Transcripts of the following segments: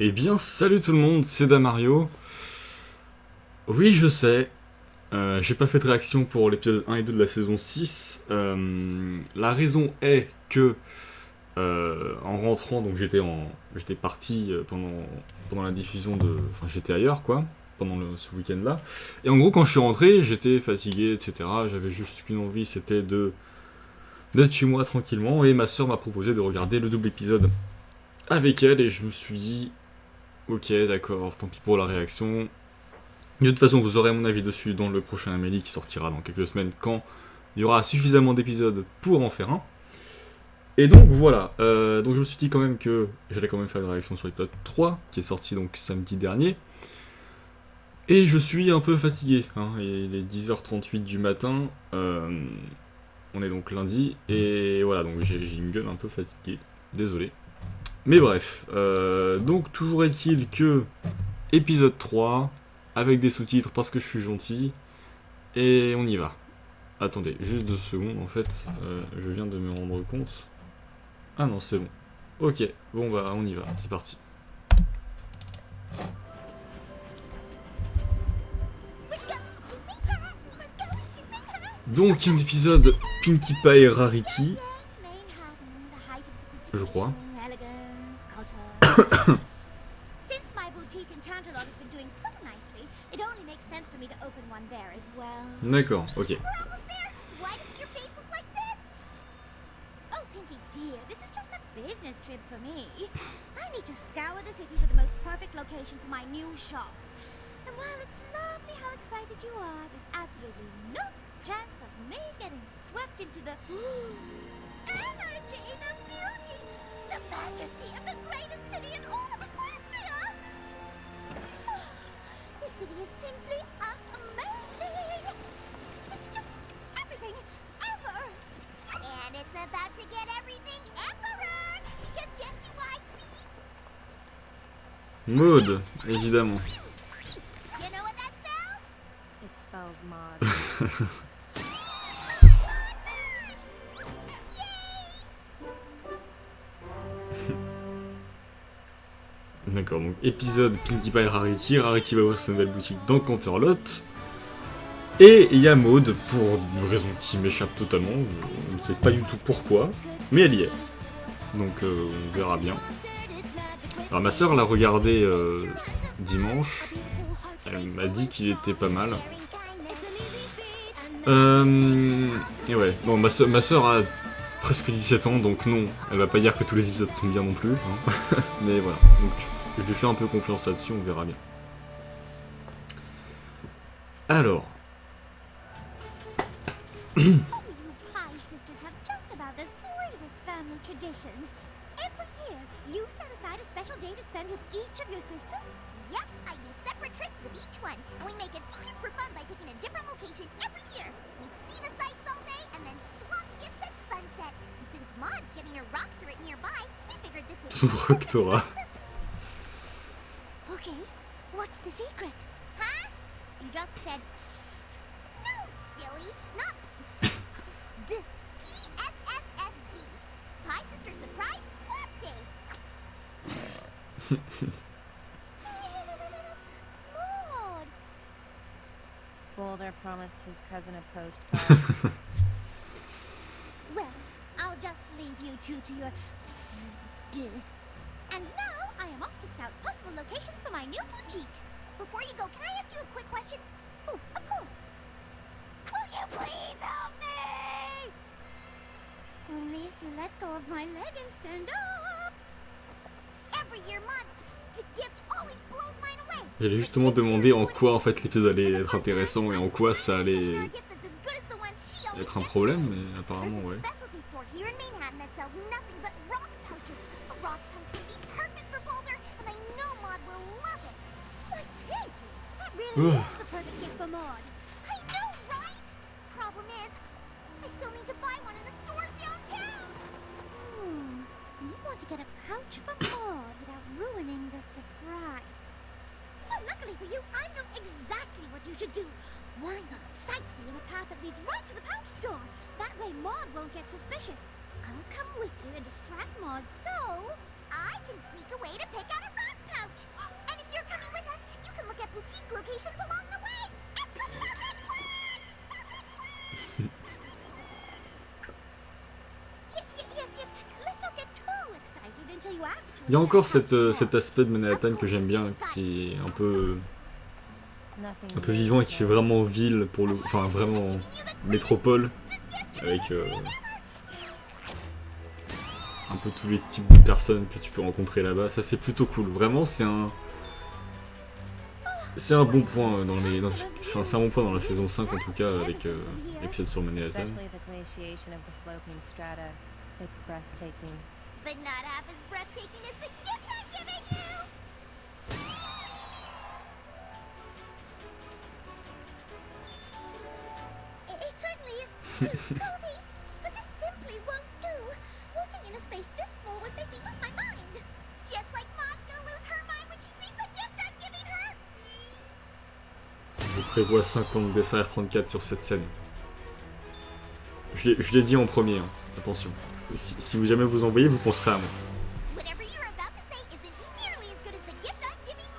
Eh bien, salut tout le monde, c'est Damario. Oui, je sais, j'ai pas fait de réaction pour l'épisode 1 et 2 de la saison 6. La raison est que, en rentrant, donc j'étais parti pendant la diffusion de... Enfin, j'étais ailleurs, quoi, ce week-end-là. Et en gros, quand je suis rentré, j'étais fatigué, etc. J'avais juste qu'une envie, c'était d'être chez moi tranquillement. Et ma soeur m'a proposé de regarder le double épisode avec elle, et je me suis dit... Ok, d'accord, tant pis pour la réaction. De toute façon, vous aurez mon avis dessus dans le prochain Amélie qui sortira dans quelques semaines quand il y aura suffisamment d'épisodes pour en faire un. Et donc voilà, donc je me suis dit quand même que j'allais quand même faire une réaction sur l'épisode 3 qui est sorti donc samedi dernier. Et je suis un peu fatigué, hein, il est 10h38 du matin, on est donc lundi, et voilà, donc j'ai une gueule un peu fatiguée, désolé. Mais bref, donc toujours est-il que épisode 3, avec des sous-titres parce que je suis gentil, et on y va. Attendez, juste 2 secondes, en fait, je viens de me rendre compte. Ah non, c'est bon. Ok, bon bah on y va, c'est parti. Donc un épisode Pinkie Pie Rarity, je crois. D'accord, ok. And while it's lovely how excited you are, there's absolutely no chance of me getting swept into the energy, the beauty, the majesty of the greatest city in all of Equestria! This city is simply amazing! It's just everything ever! And it's about to get everything ever! Because guess who I see? Maud, évidemment. D'accord, donc épisode Pinkie Pie Rarity. Rarity va ouvrir sa nouvelle boutique dans Canterlot. Et il y a Maud, pour une raison qui m'échappe totalement, je ne sais pas du tout pourquoi, mais elle y est. Donc on verra bien. Alors ma soeur l'a regardé dimanche, elle m'a dit qu'il était pas mal. Et ouais, bon, ma soeur a presque 17 ans, donc non, elle va pas dire que tous les épisodes sont bien non plus, hein. Mais voilà, donc je lui fais un peu confiance là-dessus, on verra bien. Alors... Son rectorat. Okay, what's the secret? Huh? You just said psst. No, silly. Not psst. Psst. P-S-S-S-D. Pie Sister Surprise Swap Day. Maud. Boulder promised his cousin a postcard. Well, I'll just leave you two to your psst. And now I am off to scout possible locations for my new boutique. Before you go, can I ask you a quick question? Oh, of course. Will you please help me? Only if you let go of my leg and stand up. Every year, Mod's gift always blows mine away. J'allais justement demander en quoi en fait l'épisode allait être intéressant et en quoi ça allait être un problème, mais apparemment ouais. Really is the perfect gift for Maud. I know, right? Problem is, I still need to buy one in the store downtown. You want to get a pouch for Maud without ruining the surprise. Well, luckily for you, I know exactly what you should do. Why not sightsee in a path that leads right to the pouch store? That way Maud won't get suspicious. I'll come with you and distract Maud so I can sneak away to pick out a rock pouch. Il y a encore cet aspect de Manhattan que j'aime bien, qui est un peu vivant et qui fait vraiment ville, pour le, enfin vraiment métropole, avec un peu tous les types de personnes que tu peux rencontrer là-bas. Ça c'est plutôt cool. Vraiment c'est un bon point dans les, enfin c'est un bon point dans la saison 5 en tout cas avec l'épisode sur Manhattan. Especially the glaciation of the sloping strata. It's breathtaking. But not half as breathtaking as the gift I'm giving you! It certainly is cozy, but this simply won't do. Walking in a space this small would make me lose my mind. Just like Maud's gonna lose her mind when she sees the gift I'm giving her. Je prévois 50 dessins R34 sur cette scène. Je l'ai dit en premier, hein. Attention. Si vous jamais vous envoyez, vous penserez à moi. Whatever you're about to say isn't nearly as good as the gift I'm giving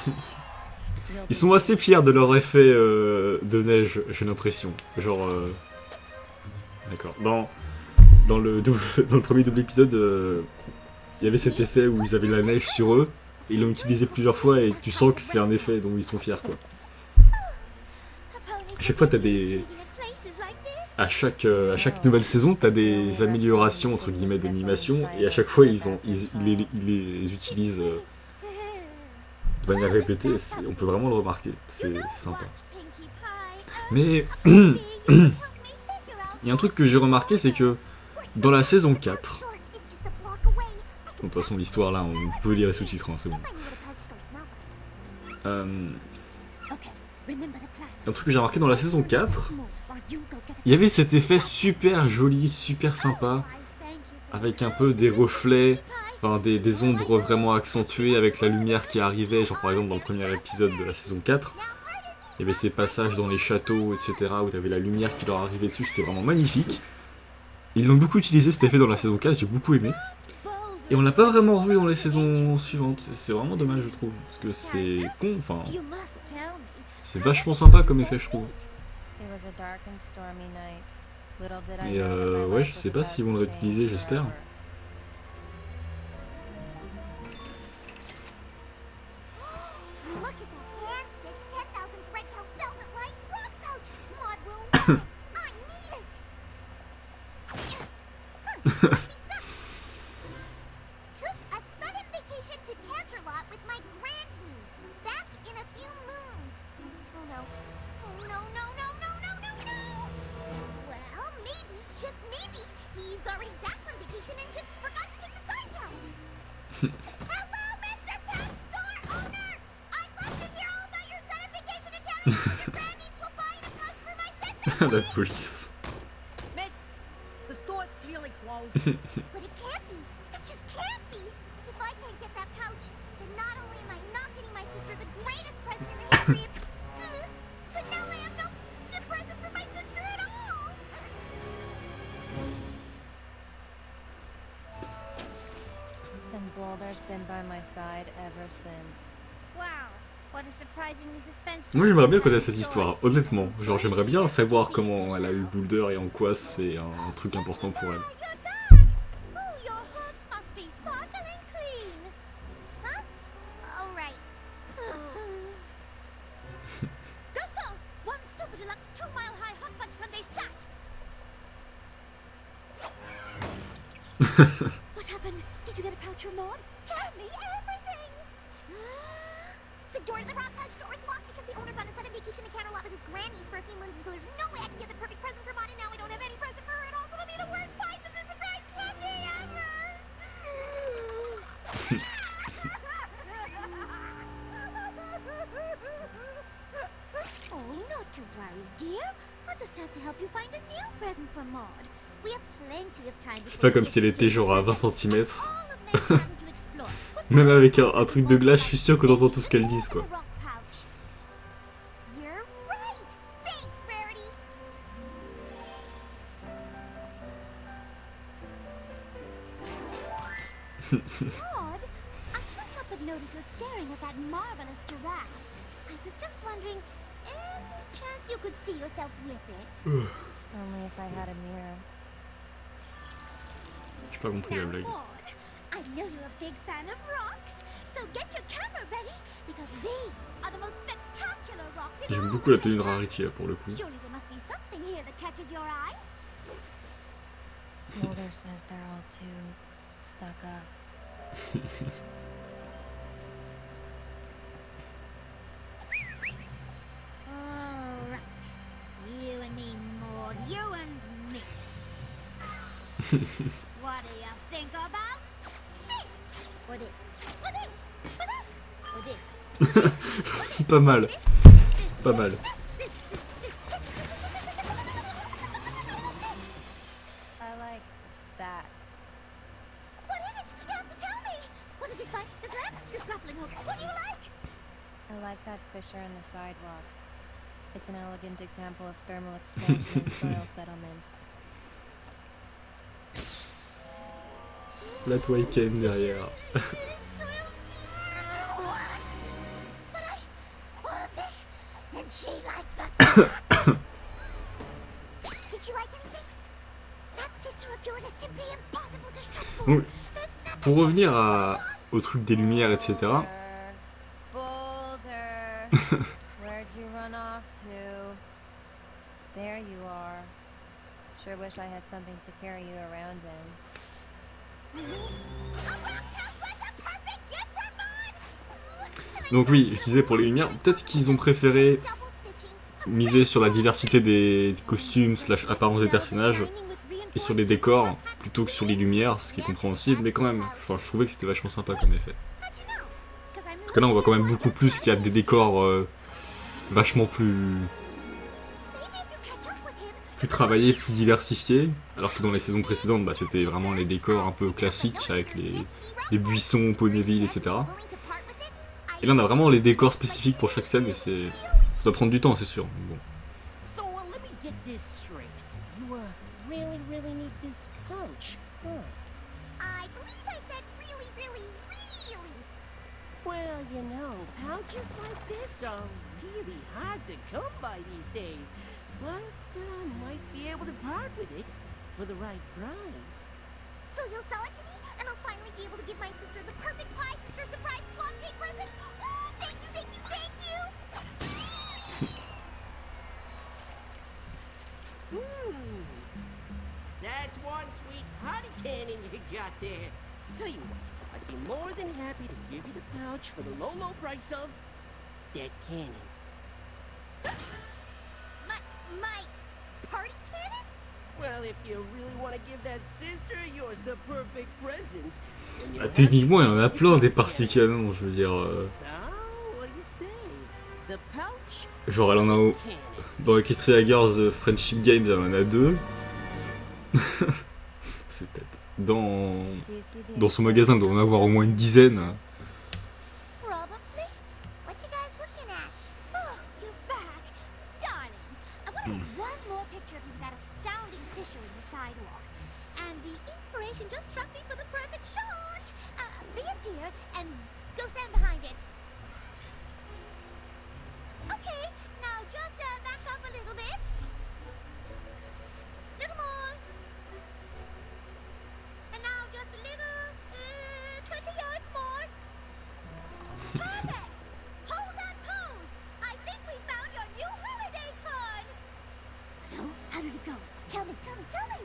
Maud. Ils sont assez fiers de leur effet de neige, j'ai l'impression. Genre... D'accord. Dans le premier double épisode, il y avait cet effet où ils avaient la neige sur eux. Ils l'ont utilisé plusieurs fois et tu sens que c'est un effet dont ils sont fiers, quoi. À chaque fois, t'as des... À chaque nouvelle saison, t'as des améliorations, entre guillemets, d'animation. Et à chaque fois, ils les utilisent de manière répétée. On peut vraiment le remarquer. C'est sympa. Mais... il y a un truc que j'ai remarqué, c'est que dans la saison 4... De toute façon, l'histoire, là, vous pouvez lire les sous-titres, hein, c'est bon. Un truc que j'ai remarqué dans la saison 4, il y avait cet effet super joli, super sympa, avec un peu des reflets, enfin des ombres vraiment accentuées avec la lumière qui arrivait, genre par exemple dans le premier épisode de la saison 4, il y avait ces passages dans les châteaux, etc., où tu avais la lumière qui leur arrivait dessus, c'était vraiment magnifique. Ils l'ont beaucoup utilisé cet effet dans la saison 4, j'ai beaucoup aimé. Et on l'a pas vraiment revu dans les saisons suivantes, c'est vraiment dommage je trouve, parce que c'est con, enfin... C'est vachement sympa comme effet je trouve. Et ouais, je sais pas s'ils vont le réutiliser, j'espère. La police. Miss, the store's clearly closed. But it can't be. It just can't be. If I can't get that pouch, then not only am I not getting my sister the greatest present in the history of Psst, but now I have no Psst present for my sister at all. And Boulder's been by my side ever since. Wow, what a surprisingly suspenseful. Moi j'aimerais bien connaître cette histoire, honnêtement. Genre j'aimerais bien savoir comment elle a eu Boulder et en quoi c'est un truc important pour elle. Oh, your hooves must be sparkling clean. Huh? All right. Garçon, one super deluxe 2-mile-high hot fudge sundae stat. What happened? Did you get a pouch or Maud? Tell me everything. The door to the rock pouch store is locked because the owner's on a sudden vacation to Canterlot with his grannies for a few months, and so there's no way I can get the perfect present for Maud, and now I don't have any present for her at all, so it'll be the worst pie sister surprise Sunday ever. Oh, not to worry, dear. I'll just have to help you find a new present for Maud. We have plenty of time. C'est pas comme si elle était genre à 20 cm. Même avec un truc de glace, je suis sûr que t'entends tout ce qu'elles disent quoi. Maud, I can't help but notice you're staring at that marvelous giraffe. I was just wondering, any chance you could see yourself with it? Only if I had a mirror. J'ai pas compris la Now, blague. Maud, I know you're a big fan of rocks, so get your camera ready because these are the most spectacular rocks in J'aime all beaucoup la of tenue de Maine. Rarity là pour le coup. Surely there must be something here that catches your eye. Mulder says they're all too stuck up. All right, you and me, Maud, you and me. What do you think about this? Or this? Or this? Or this? Or this? Pas mal, pas mal. I like that. What is it? You have to tell me. Was it this knife, this lamp, this grappling hook? What do you like? I like that fissure in the sidewalk. It's an elegant example of thermal expansion in soil settlement. La Twyken derrière. What? But all of this, and she likes a Did she like anything? That sister of yours is simply impossible to shut for. Donc, There's nothing pour revenir au truc des lumières, etc. Boulder, where'd you run off to? There you are. Sure wish I had something to carry you around in. A rock house was a perfect gift for Maud. Donc oui, je disais pour les lumières, peut-être qu'ils ont préféré Double stitching. miser sur la diversité des costumes / apparence des personnages et sur les décors plutôt que sur les lumières, ce qui est compréhensible, mais quand même, enfin, je trouvais que c'était vachement sympa comme effet. How'd you know? 'Cause I'm Parce que là on voit quand même beaucoup plus qu'il y a des décors vachement plus maybe if you catch up with him, travaillés, plus diversifiés, alors que dans les saisons précédentes, bah, c'était vraiment les décors un peu classiques avec les buissons, Ponyville, etc. willing to part with it. Et là on a vraiment les décors spécifiques pour chaque scène et ça doit prendre du temps, c'est sûr. Bon. So let me get this straight. You really need this pouch, huh? I believe I said really, really, really. Well, you know, pouches like this are really hard to come by these days. But might be able to part with it for the right price. So you'll sell it to me, and I'll finally be able to give my sister the perfect pie sister surprise swap cake present. Oh, thank you, thank you, thank you. That's one sweet potty cannon you got there. Tell you what, I'd be more than happy to give you the pouch for the low price of that cannon. My party cannon? Well, if you really want to give that sister of yours the perfect present, then you'll Bah, have to techniquement il y en a give plein it des to parties them. canons, je veux dire. So, what do you say? The pouch Genre elle en a cannon. dans Equestria Girls Friendship Games, elle en a 2. C'est peut-être. Do you see the Dans son magasin, elle doit en avoir au moins une dizaine. Probably. What you guys looking at? Oh, you're back. Darling, I wanted one more picture of you with that astounding fissure in the sidewalk. And the inspiration just struck me for the perfect shot. Be a dear and go stand behind it. Okay, now just back up a little bit. Little more. And now just a little, 20 yards more. Perfect! Hold that pose! I think we found your new holiday card! So, how did it go? Tell me, tell me, tell me!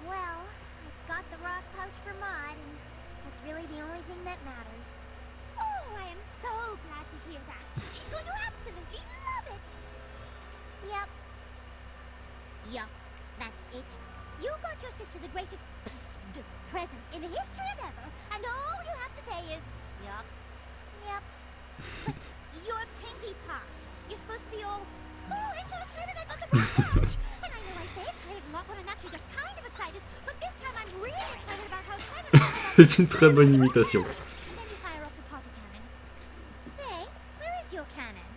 Well, I got the rock pouch for Maud, and that's really the only thing that matters. Oh, I am so glad to hear that. She's going to absolutely love it! Yep. Yup, that's it. You got your sister the greatest present in the history of ever, and all you have to say is, yup. Yep. But you're Pinkie Pie. You're supposed to be all, oh, I'm so excited I got the rock pouch. And I know I say excited a lot when I'm actually just kind of excited, but this time I'm really excited about how excited I am about C'est une très bonne imitation. Then you fire up the party cannon. Say, where is your cannon?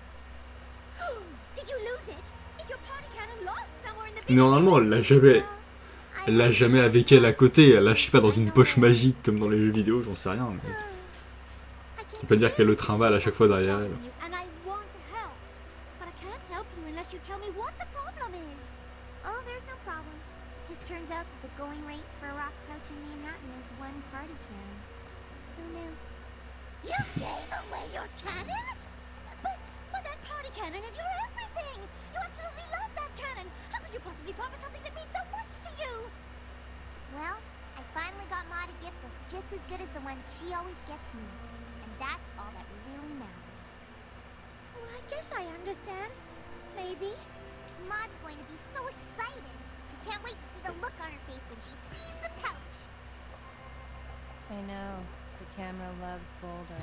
Did you lose it? Is your party cannon lost somewhere in the big Normalement, elle l'a jamais avec elle à côté. Elle l'a, je sais pas, dans une poche magique comme dans les jeux vidéo, j'en sais rien. Mais... Tu peux dire qu'elle le trimballe à chaque fois derrière elle. And I want to help, but I can't help you unless you tell me what the problem is. Oh, there's no problem. Just turns out that the going rate for a rock pouch in Manhattan is one party can. Who knew? You gave away your cannon? But that party cannon is your everything! You absolutely love that cannon! How could you possibly part with something that means so much to you? Well, I finally got Ma to gift that's just as good as the ones she always gets me. And that's all that really matters. Well, I guess I understand. Maybe. Maud's going to be so excited. I can't wait to see the look on her face when she sees the pouch. I know. The camera loves Boulder.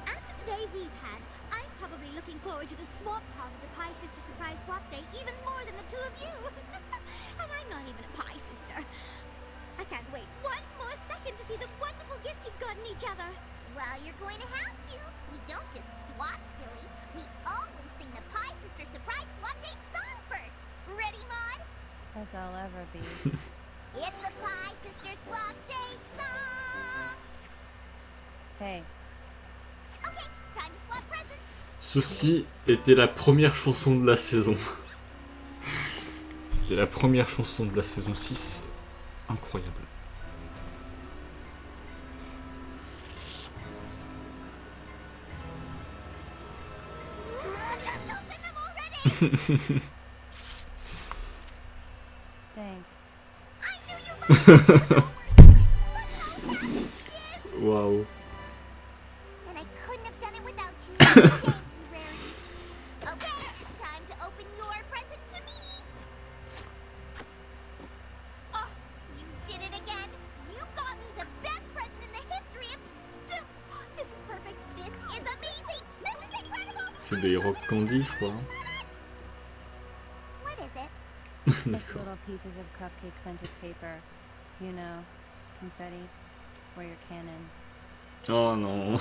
After the day we've had, I'm probably looking forward to the swap part of the Pie Sister Surprise Swap Day even more than the two of you. And I'm not even a Pie Sister. I can't wait one more second to see the wonderful gifts you've gotten each other. Well, you're going to have to. We don't just swap, silly. We always sing the Pie Sister Surprise Swap Day song first. Ready, Maud? As I'll ever be. It's the Pie Sister Swap Day song! Hey, Okay, time to swap presents. Ceci était la première chanson de la saison. C'était la première chanson de la saison 6. Incroyable. Just open them already! thanks. I knew you loved it! Look how happy she is! Waouh. And I couldn't have done it without you. Thank you, Rarity. Okay, time to open your present to me. Oh, you did it again. You got me the best present in the history of This is perfect. This is amazing. This is incredible. C'est des rock candy, je crois. What is it? It's D'accord. little pieces of cupcake scented paper. You know, confetti for your cannon. Oh non.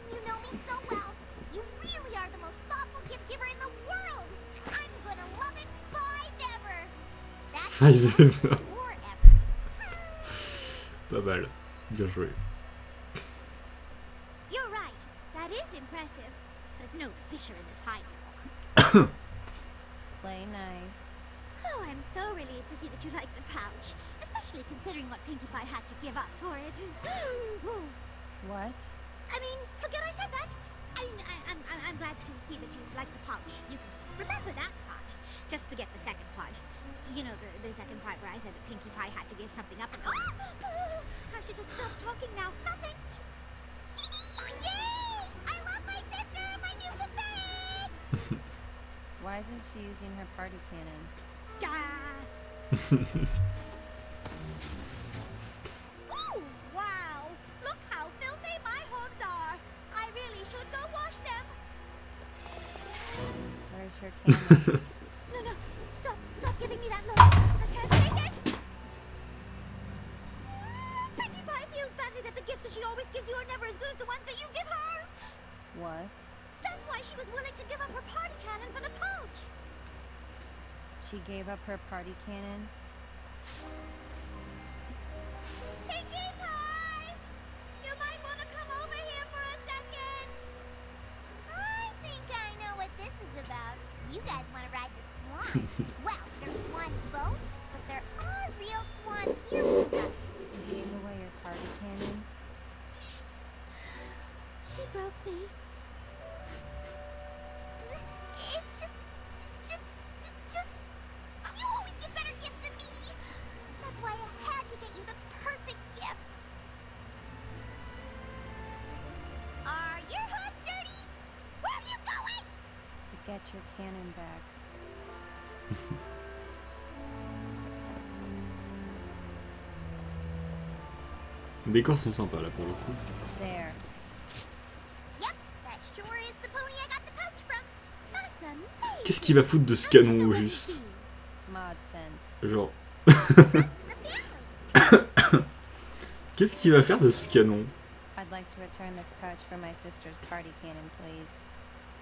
You know me so well. You really are the most thoughtful gift giver in the world. I'm gonna love it five ever. That's Five ever. Or ever. Pas mal. Bien joué. You're right. That is impressive. There's no fissure in the sidewalk. Play nice. Oh, I'm so relieved to see that you like the pouch, especially considering what Pinkie Pie had to give up for it. What? I mean, forget I said that. I mean, I'm glad to see that you like the pouch. You can remember that part. Just forget the second part. You know, the second part where I said that Pinkie Pie had to give something up and... I should just stop talking now. Nothing. Yay! I love my sister! My new buffet! Why isn't she using her party cannon? Ooh, wow! Look how filthy my hooves are! I really should go wash them! Where's her cannon? No, stop giving me that look! I can't take it! Pinkie Pie feels badly that the gifts that she always gives you are never as good as the ones that you give her! What? That's why she was willing to give up her party cannon for the pouch! She gave up her party cannon? Pinkie Pie! You might want to come over here for a second! I think I know what this is about. You guys want to ride the swans. Well, they're swan boats, but there are real swans here with them. You gave away your party cannon? She broke me. It's just... You always get better gifts than me! That's why I had to get you the perfect gift. Are your hooves dirty? Where are you going? To get your cannon back. Les décors sont sympas là pour le coup. There. Yep, that sure is the pony I got the pouch from. That's amazing. Qu'est-ce qu'il va foutre de ce canon au juste? Mod sense. Genre. That's in the family. Qu'est-ce qu'il va faire de ce canon? I'd like to return this pouch for my sister's party cannon, please.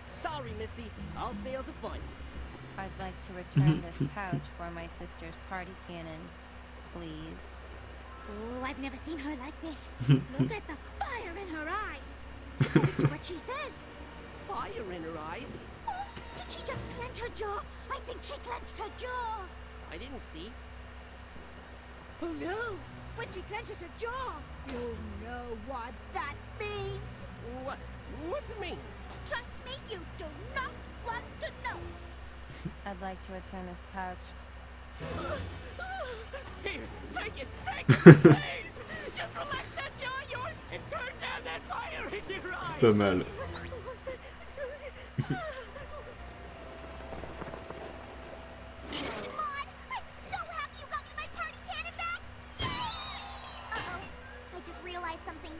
Sorry, Missy. All sales are fun. I'd like to return this pouch for my sister's party cannon, please. Oh, I've never seen her like this. Look at the fire in her eyes. Listen to what she says. Fire in her eyes. Oh, did she just clench her jaw? I think she clenched her jaw. I didn't see. Oh no! when she clenches her jaw. You know what that means. What's it mean? Trust me, you do not want to know. I'd like to return this pouch. Here, take it, please! Just relax that jaw of yours and turn down that fire in your eyes! Pas mal. Maud, I'm so happy you got me my party cannon back. Uh-oh, I just realized something.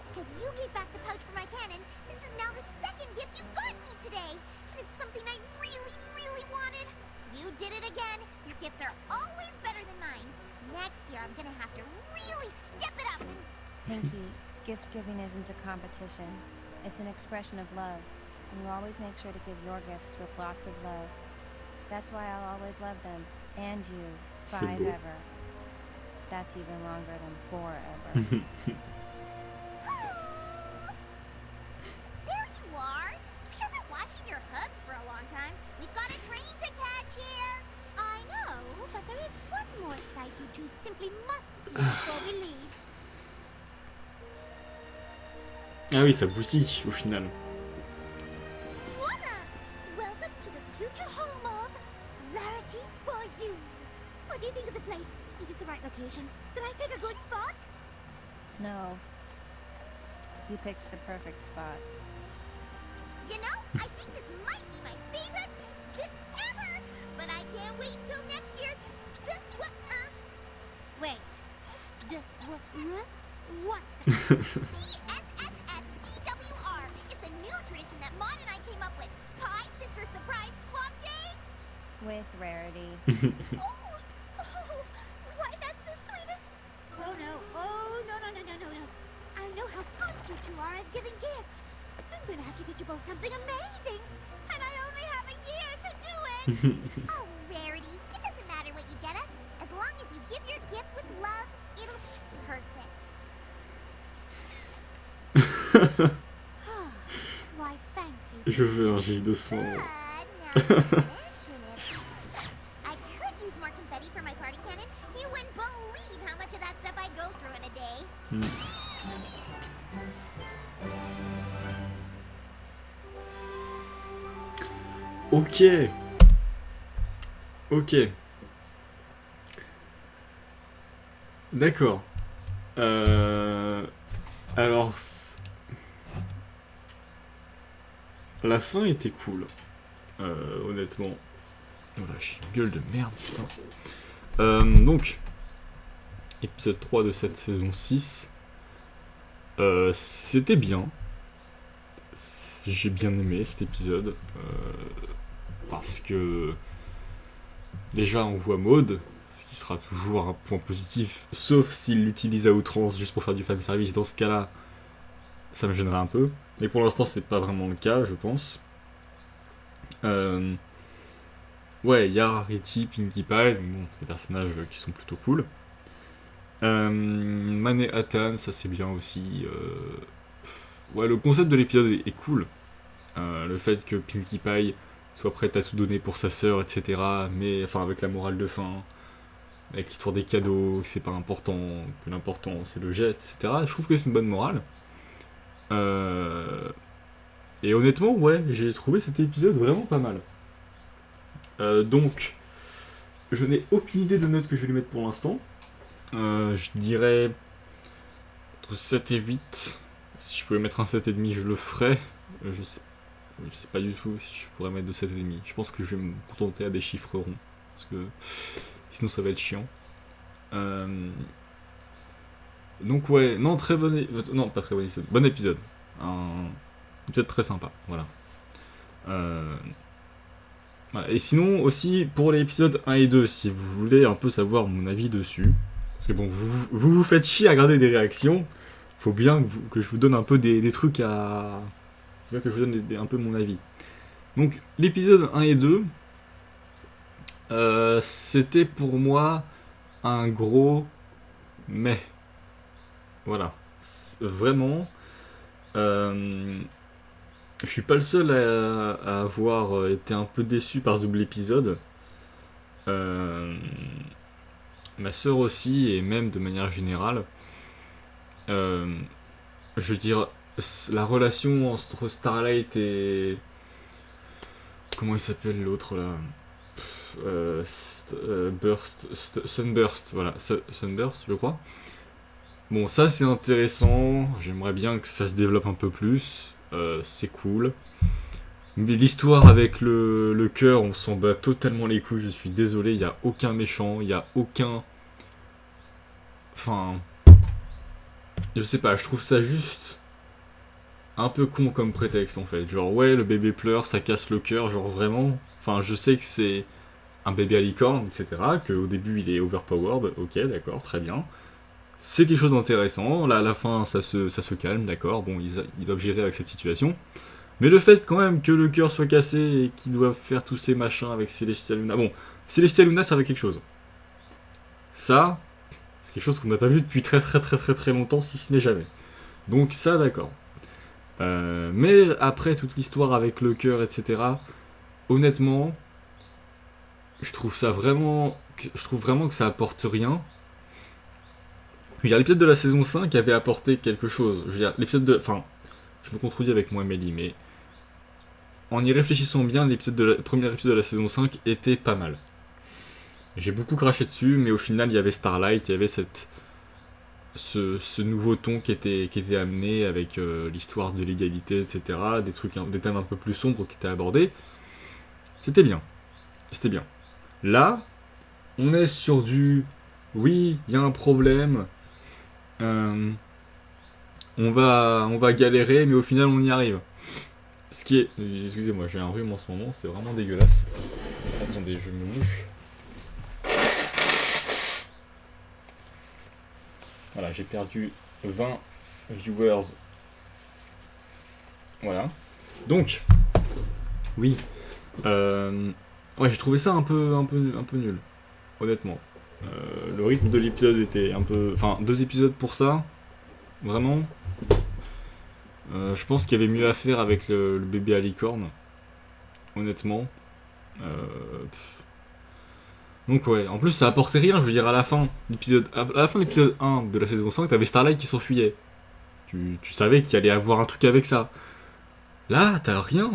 Because you gave back the pouch for my cannon, this is now the second gift you've gotten me today. And it's something I really, really wanted. You did it again. Your gifts are always better than mine. Next year, I'm gonna have to really step it up and... Pinky, gift giving isn't a competition. It's an expression of love. And you always make sure to give your gifts with lots of love. That's why I'll always love them. And you. C'est 5 beau. ever. That's even longer than 4 ever. There you are. You've sure been washing your hoods for a long time. We've got a train to catch here. I know, but there is one more sight you two simply must see before we leave. Ah oui, ça bousille au final. Voila! Welcome to the future home of Rarity for You. What do you think of the place? Is this the right location? Did I pick a good spot? No. You picked the perfect spot. You know, I think this might be my favorite ever. But I can't wait till next year's Wait. What's that? BSSSDWR. It's a new tradition that Maud and I came up with. Pie Sister Surprise Swap Day. With Rarity. Oh, why that's the sweetest. Oh no, no. I know how good you two are at giving gifts. I'm gonna have to get you both something amazing. And I only have a year to do it. Oh, Rarity, it doesn't matter what you get us. As long as you give your gift with love, it'll be perfect. Why, thank you. Je veux un gif doucement. Good. Now that you mention it, I could use more confetti for my party cannon. You wouldn't believe how much of that stuff I go through in a day. Ok. Ok. D'accord. Alors, la fin était cool. Honnêtement. Voilà, j'ai une gueule de merde, putain. Donc, épisode 3 de cette saison 6. C'était bien. J'ai bien aimé cet épisode. Parce que déjà on voit Maud, ce qui sera toujours un point positif, sauf s'il l'utilise à outrance juste pour faire du fanservice. Dans ce cas-là, ça me gênerait un peu. Mais pour l'instant, c'est pas vraiment le cas, je pense. Ouais, il y a Rarity, Pinkie Pie, bon, c'est des personnages qui sont plutôt cool. Manhattan, ça c'est bien aussi. Ouais, le concept de l'épisode est cool. Le fait que Pinkie Pie soit prête à tout donner pour sa sœur, etc. Mais enfin avec la morale de fin, avec l'histoire des cadeaux, que c'est pas important, que l'important c'est le geste, etc. Je trouve que c'est une bonne morale. Et honnêtement, ouais, j'ai trouvé cet épisode vraiment pas mal. Donc, je n'ai aucune idée de note que je vais lui mettre pour l'instant. Je dirais entre 7 et 8. Si je pouvais mettre un 7,5, je le ferais. Je sais pas du tout si je pourrais mettre de 7,5. Je pense que je vais me contenter à des chiffres ronds. Parce que sinon ça va être chiant. Donc ouais, non, très bon épisode. Non, pas très bon épisode. Bon épisode. Un épisode très sympa. Voilà. Voilà. Et sinon aussi pour les épisodes 1 et 2, si vous voulez un peu savoir mon avis dessus. Parce que bon, vous faites chier à regarder des réactions. Faut bien que je vous donne un peu des trucs à... Faut bien que je vous donne un peu mon avis. Donc, l'épisode 1 et 2, c'était pour moi un gros mais. Voilà. Vraiment. Je suis pas le seul à avoir été un peu déçu par ce double épisode. ma sœur aussi, et même de manière générale, je veux dire, la relation entre Starlight et... Comment il s'appelle l'autre là Sunburst, voilà, Sunburst, je crois. Bon, ça c'est intéressant, j'aimerais bien que ça se développe un peu plus, c'est cool. Mais l'histoire avec le cœur, on s'en bat totalement les couilles, je suis désolé, il n'y a aucun méchant, il n'y a aucun... Enfin... Je sais pas, je trouve ça juste... un peu con comme prétexte en fait. Genre ouais, le bébé pleure, ça casse le cœur, genre vraiment... Enfin, je sais que c'est un bébé à licorne, etc. Qu'au début il est overpowered, ok, d'accord, très bien. C'est quelque chose d'intéressant, là à la fin ça se calme, d'accord, bon, ils doivent gérer avec cette situation. Mais le fait quand même que le cœur soit cassé et qu'ils doivent faire tous ces machins avec Celestia Luna... Bon, Celestia Luna ça va quelque chose. Ça, c'est quelque chose qu'on n'a pas vu depuis très longtemps, si ce n'est jamais. Donc ça, d'accord. Mais après toute l'histoire avec le cœur, etc., honnêtement, je trouve vraiment que ça apporte rien. Je veux dire, l'épisode de la saison 5 avait apporté quelque chose. Je veux dire, l'épisode de... Enfin, je me contredis avec moi, Amélie, mais... En y réfléchissant bien, le premier épisode de la saison 5 était pas mal. J'ai beaucoup craché dessus, mais au final, il y avait Starlight, il y avait ce nouveau ton qui était amené avec l'histoire de l'égalité, etc. Des thèmes un peu plus sombres qui étaient abordés. C'était bien. C'était bien. Là, on est sur du... Oui, il y a un problème. On va galérer, mais au final, on y arrive. Ce qui est... Excusez-moi, j'ai un rhume en ce moment, c'est vraiment dégueulasse. Attendez, je me mouche. Voilà, j'ai perdu 20 viewers. Voilà. Donc, oui. Ouais, j'ai trouvé ça un peu nul, honnêtement. Le rythme de l'épisode était un peu... Enfin, 2 épisodes pour ça, vraiment. Je pense qu'il y avait mieux à faire avec le bébé à licorne, honnêtement. Donc ouais, en plus ça apportait rien, je veux dire, à la fin de l'épisode 1 de la saison 5, t'avais Starlight qui s'enfuyait. Tu savais qu'il allait avoir un truc avec ça. Là, t'as rien,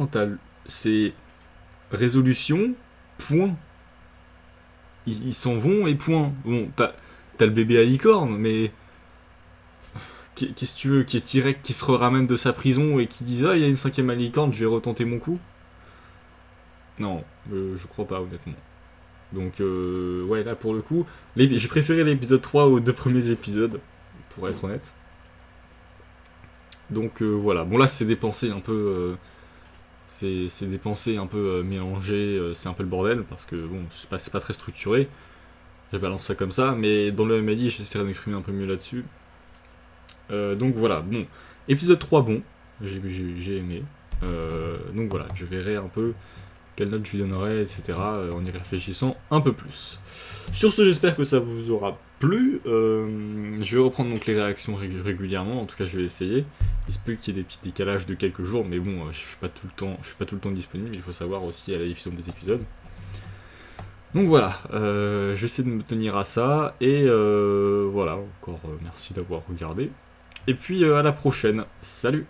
c'est résolution, point. Ils s'en vont et point. Bon, t'as le bébé à licorne, mais... Qu'est-ce que tu veux, qui est T-Rex qui se ramène de sa prison et qui dise « Ah, il y a une 5ème à licorne, je vais retenter mon coup ?» Non, je crois pas, honnêtement. Donc, ouais, là, pour le coup, j'ai préféré l'épisode 3 aux 2 premiers épisodes, pour être honnête. Donc, voilà. Bon, là, c'est des pensées un peu... c'est des pensées un peu mélangées, c'est un peu le bordel, parce que, bon, c'est pas très structuré. Je balance ça comme ça, mais dans le MLI, j'essaierai de m'exprimer un peu mieux là-dessus. Donc voilà, bon, épisode 3 bon, j'ai aimé, donc voilà, je verrai un peu quelle note je lui donnerai, etc., en y réfléchissant un peu plus. Sur ce, j'espère que ça vous aura plu, je vais reprendre donc les réactions régulièrement, en tout cas je vais essayer, il se peut qu'il y ait des petits décalages de quelques jours, mais bon, je suis pas tout le temps disponible, il faut savoir aussi à la diffusion des épisodes. Donc voilà, je vais essayer de me tenir à ça, et voilà, encore merci d'avoir regardé. Et puis à la prochaine, salut!